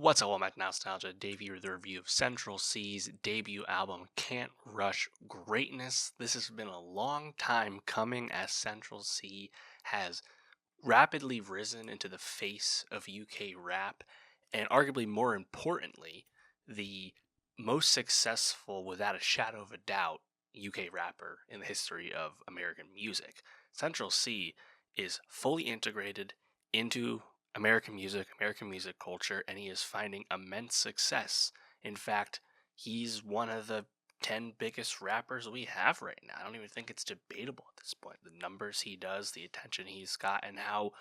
What's up, Mac Nowstalgia? Dave here with a review of Central Cee's debut album, Can't Rush Greatness. This has been a long time coming as Central Cee has rapidly risen into the face of UK rap, and arguably more importantly, the most successful, without a shadow of a doubt, UK rapper in the history of American music. Central Cee is fully integrated into American music culture, and he is finding immense success. In fact, he's one of the 10 biggest rappers we have right now. I don't even think it's debatable at this point. The numbers he does, the attention he's got, and how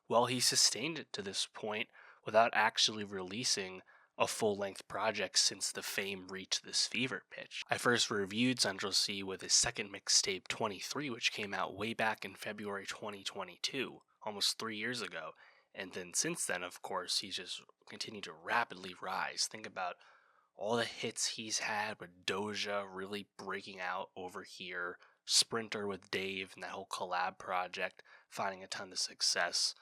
well he sustained it to this point without actually releasing a full length project since the fame reached this fever pitch. I first reviewed Central Cee with his second mixtape 23, which came out way back in February 2022, almost 3 years ago. And then since then, of course, he's just continued to rapidly rise. Think about all the hits he's had with Doja really breaking out over here, Sprinter with Dave and that whole collab project, finding a ton of success,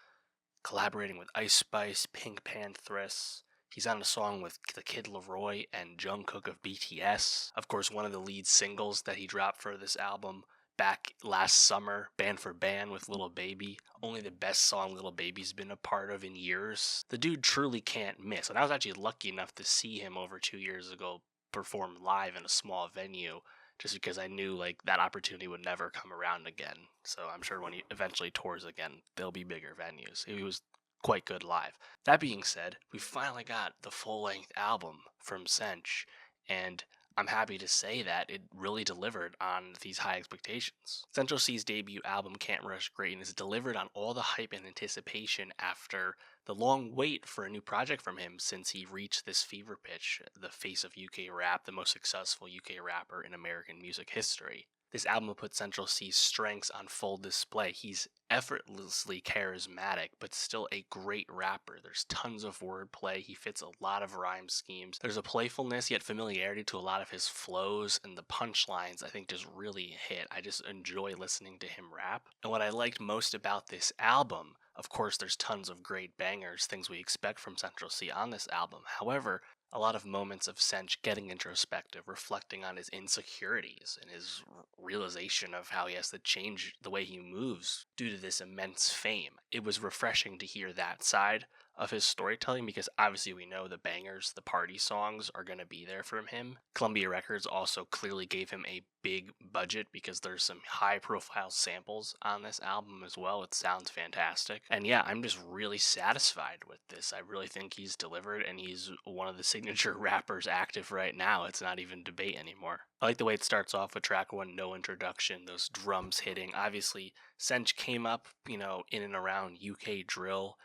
collaborating with Ice Spice, Pink Panthers. He's on a song with the Kid Laroi and Jungkook of BTS. Of course, one of the lead singles that he dropped for this album back last summer, Band for Band with Lil Baby. Only the best song Lil Baby's been a part of in years. The dude truly can't miss. And I was actually lucky enough to see him over 2 years ago perform live in a small venue, just because I knew like that opportunity would never come around again. So I'm sure when he eventually tours again, there'll be bigger venues. He was quite good live. That being said, we finally got the full-length album from Sench, and I'm happy to say that it really delivered on these high expectations. Central Cee's debut album, Can't Rush Greatness, delivered on all the hype and anticipation after the long wait for a new project from him since he reached this fever pitch, the face of UK rap, the most successful UK rapper in American music history. This album will put Central Cee's strengths on full display. He's effortlessly charismatic, but still a great rapper. There's tons of wordplay. He fits a lot of rhyme schemes. There's a playfulness yet familiarity to a lot of his flows, and the punchlines I think just really hit. I just enjoy listening to him rap. And what I liked most about this album, of course, there's tons of great bangers, things we expect from Central Cee on this album. However, a lot of moments of Sench getting introspective, reflecting on his insecurities and his realization of how he has to change the way he moves due to this immense fame. It was refreshing to hear that side of his storytelling because obviously we know the bangers, the party songs are going to be there from him. Columbia Records also clearly gave him a big budget because there's some high profile samples on this album as well. It sounds fantastic. And yeah, I'm just really satisfied with this. I really think he's delivered and he's one of the signature rappers active right now. It's not even debate anymore. I like the way it starts off with track one, no introduction, those drums hitting. Obviously, Sench came up, in and around UK drill.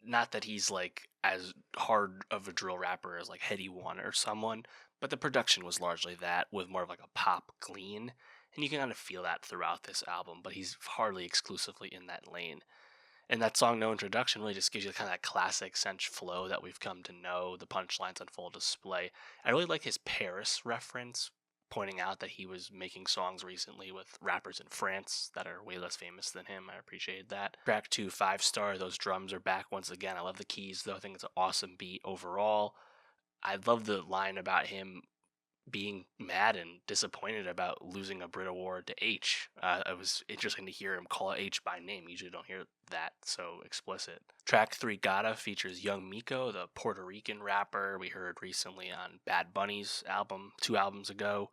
Not that he's like as hard of a drill rapper as like Heady One or someone, but the production was largely that with more of like a pop clean. And you can kind of feel that throughout this album, but he's hardly exclusively in that lane. And that song, No Introduction, really just gives you kind of that classic Sench flow that we've come to know, the punchlines on full display. I really like his Paris reference, pointing out that he was making songs recently with rappers in France that are way less famous than him. I appreciate that. Track 2, 5-star, those drums are back once again. I love the keys, though. I think it's an awesome beat overall. I love the line about him being mad and disappointed about losing a Brit Award to H. It was interesting to hear him call H by name. You usually don't hear that so explicit. Track 3, Gotta, features Young Miko, the Puerto Rican rapper we heard recently on Bad Bunny's album 2 albums ago.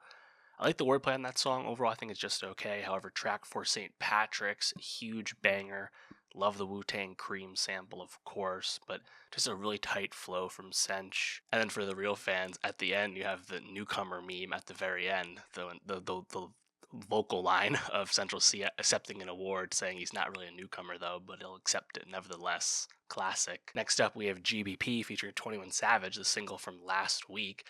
I like the wordplay on that song. Overall, I think it's just okay. However, track 4, St. Patrick's, huge banger. Love the Wu-Tang Cream sample, of course, but just a really tight flow from Sench. And then for the real fans, at the end, you have the newcomer meme at the very end, the vocal line of Central Cee accepting an award, saying he's not really a newcomer, though, but he'll accept it nevertheless. Classic. Next up, we have GBP featuring 21 Savage, the single from last week.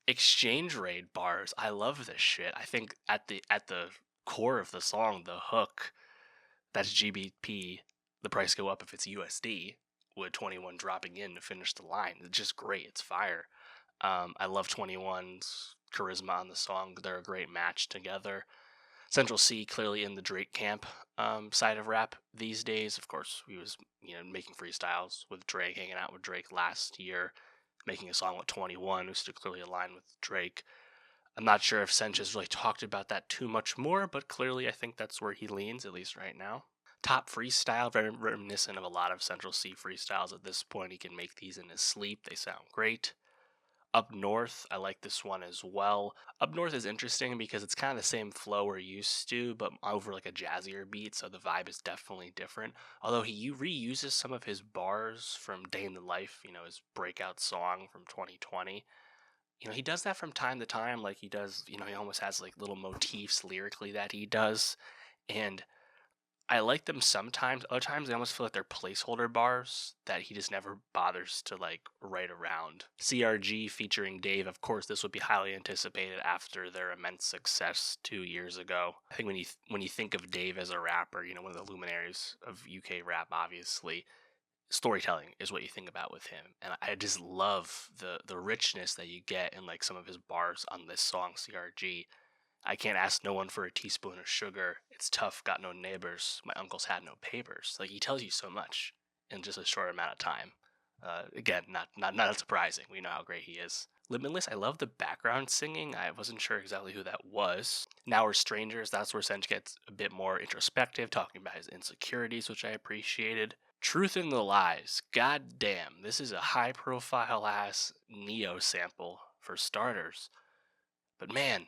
Exchange rate bars. I love this shit. I think at the core of the song, the hook, that's GBP. The price go up if it's USD, with 21 dropping in to finish the line. It's just great. It's fire. I love 21's charisma on the song. They're a great match together. Central Cee clearly in the Drake camp side of rap these days. Of course, he was making freestyles with Drake, hanging out with Drake last year. making a song with 21, who's still clearly aligned with Drake. I'm not sure if Sench has really talked about that too much more, but clearly I think that's where he leans, at least right now. Top freestyle, very reminiscent of a lot of Central Cee freestyles at this point. He can make these in his sleep, they sound great. Up North, I like this one as well. Up North is interesting because it's kind of the same flow we're used to, but over like a jazzier beat, so the vibe is definitely different. Although he reuses some of his bars from Day in the Life, his breakout song from 2020. He does that from time to time, like he does, he almost has like little motifs lyrically that he does. And I like them sometimes. Other times, I almost feel like they're placeholder bars that he just never bothers to like write around. CRG featuring Dave. Of course, this would be highly anticipated after their immense success 2 years ago. I think when you think of Dave as a rapper, one of the luminaries of UK rap, obviously, storytelling is what you think about with him. And I just love the richness that you get in like some of his bars on this song, CRG. I can't ask no one for a teaspoon of sugar. It's tough, got no neighbors. My uncles had no papers. Like he tells you so much in just a short amount of time. Again, not surprising. We know how great he is. Limitless, I love the background singing. I wasn't sure exactly who that was. Now We're Strangers, that's where Sench gets a bit more introspective, talking about his insecurities, which I appreciated. Truth in the Lies, god damn, this is a high profile ass Neo sample for starters. But man,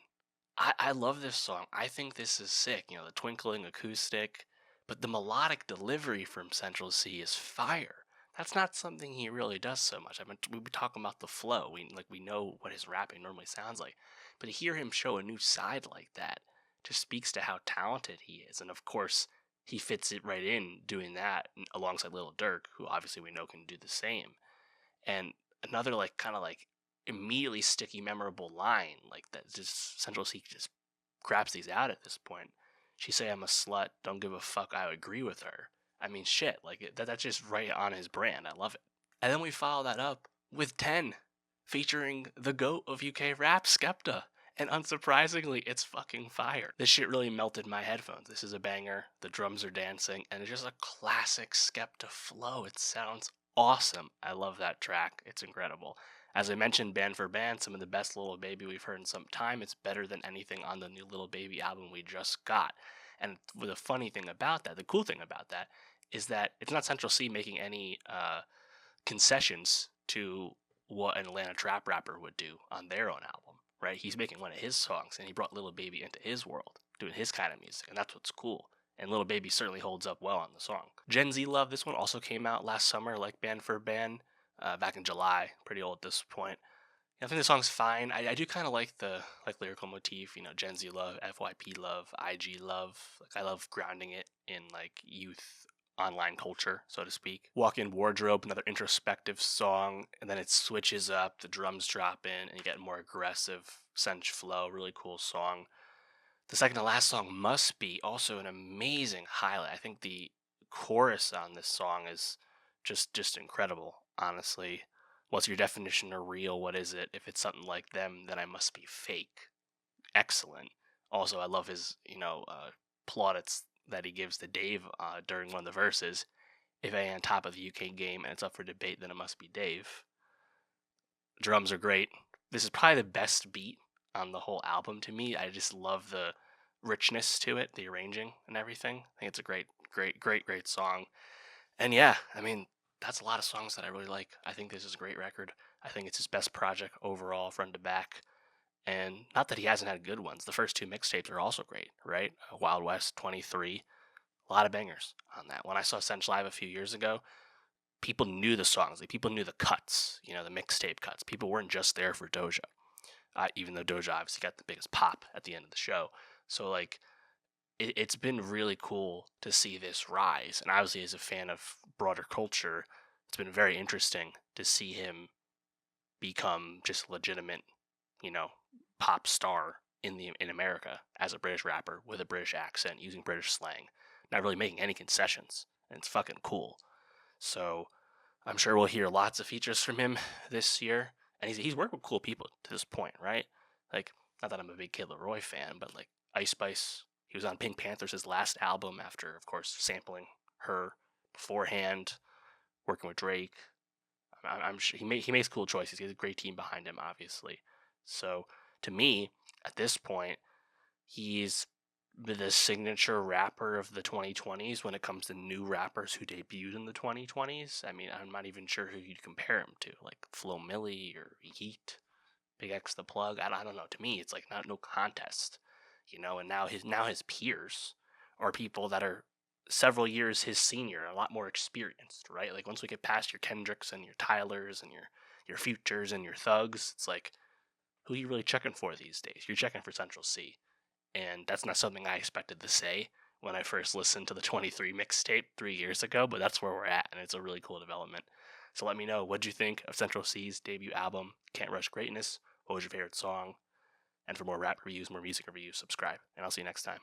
I love this song. I think this is sick. The twinkling acoustic, but the melodic delivery from Central Cee is fire. That's not something he really does so much. We've been talking about the flow. We know what his rapping normally sounds like, but to hear him show a new side like that just speaks to how talented he is. And of course, he fits it right in doing that alongside Lil Durk, who obviously we know can do the same. And another like kind of like immediately sticky, memorable line like that. Just Central Cee just grabs these out at this point. She say I'm a slut, don't give a fuck. I agree with her. I mean, shit, like that's just right on his brand. I love it. And then we follow that up with 10, featuring the GOAT of UK rap, Skepta. And unsurprisingly, it's fucking fire. This shit really melted my headphones. This is a banger. The drums are dancing, and it's just a classic Skepta flow. It sounds awesome. I love that track. It's incredible. As I mentioned, band for band, some of the best Lil Baby we've heard in some time. It's better than anything on the new Lil Baby album we just got. And the funny thing about that, the cool thing about that, is that it's not Central Cee making any concessions to what an Atlanta trap rapper would do on their own album, right? He's making one of his songs, and he brought Lil Baby into his world, doing his kind of music, and that's what's cool. And Lil Baby certainly holds up well on the song. Gen Z Love, this one also came out last summer, like Band for Band, back in July, pretty old at this point. I think the song's fine. I do kind of like the lyrical motif, Gen Z love, FYP love, IG love. Like I love grounding it in like youth online culture, so to speak. Walk-in Wardrobe, another introspective song, and then it switches up, the drums drop in, and you get a more aggressive Sench flow. Really cool song. The second to last song, Must Be, also an amazing highlight. I think the chorus on this song is just incredible, honestly. What's your definition of real? What is it? If it's something like them, then I must be fake. Excellent. Also, I love his, plaudits that he gives to Dave during one of the verses. If I ain't on top of the UK game and it's up for debate, then it must be Dave. Drums are great. This is probably the best beat on the whole album to me. I just love the richness to it, the arranging and everything. I think it's a great song. And yeah, I mean, that's a lot of songs that I really like. I think this is a great record. I think it's his best project overall, front to back. And not that he hasn't had good ones. The first two mixtapes are also great, right? Wild West 23, a lot of bangers on that. When I saw Sench live a few years ago, people knew the songs. Like, people knew the cuts, the mixtape cuts. People weren't just there for Doja, even though Doja obviously got the biggest pop at the end of the show. So, like, it's been really cool to see this rise. And obviously, as a fan of broader culture, it's been very interesting to see him become just a legitimate, pop star in America as a British rapper with a British accent, using British slang, not really making any concessions. And it's fucking cool. So I'm sure we'll hear lots of features from him this year. And he's worked with cool people to this point, right? Like, not that I'm a big Kid Laroi fan, but like Ice Spice, he was on Pink Panther's last album after, of course, sampling her beforehand, working with Drake. I'm sure he makes cool choices. He has a great team behind him, obviously. So to me, at this point, he's the signature rapper of the 2020s when it comes to new rappers who debuted in the 2020s. I mean, I'm not even sure who you'd compare him to, like Flo Milli or Yeet, Big X the Plug. I don't know. To me, it's like not no contest, And now his peers are people that are several years his senior, a lot more experienced, right? Like once we get past your Kendricks and your Tylers and your Futures and your Thugs, it's like who are you really checking for these days? You're checking for Central Cee, and that's not something I expected to say when I first listened to the 23 mixtape 3 years ago, but that's where we're at, and it's a really cool development. So let me know, what'd you think of Central Cee's debut album, Can't Rush Greatness? What was your favorite song? And for more rap reviews, more music reviews, subscribe, and I'll see you next time.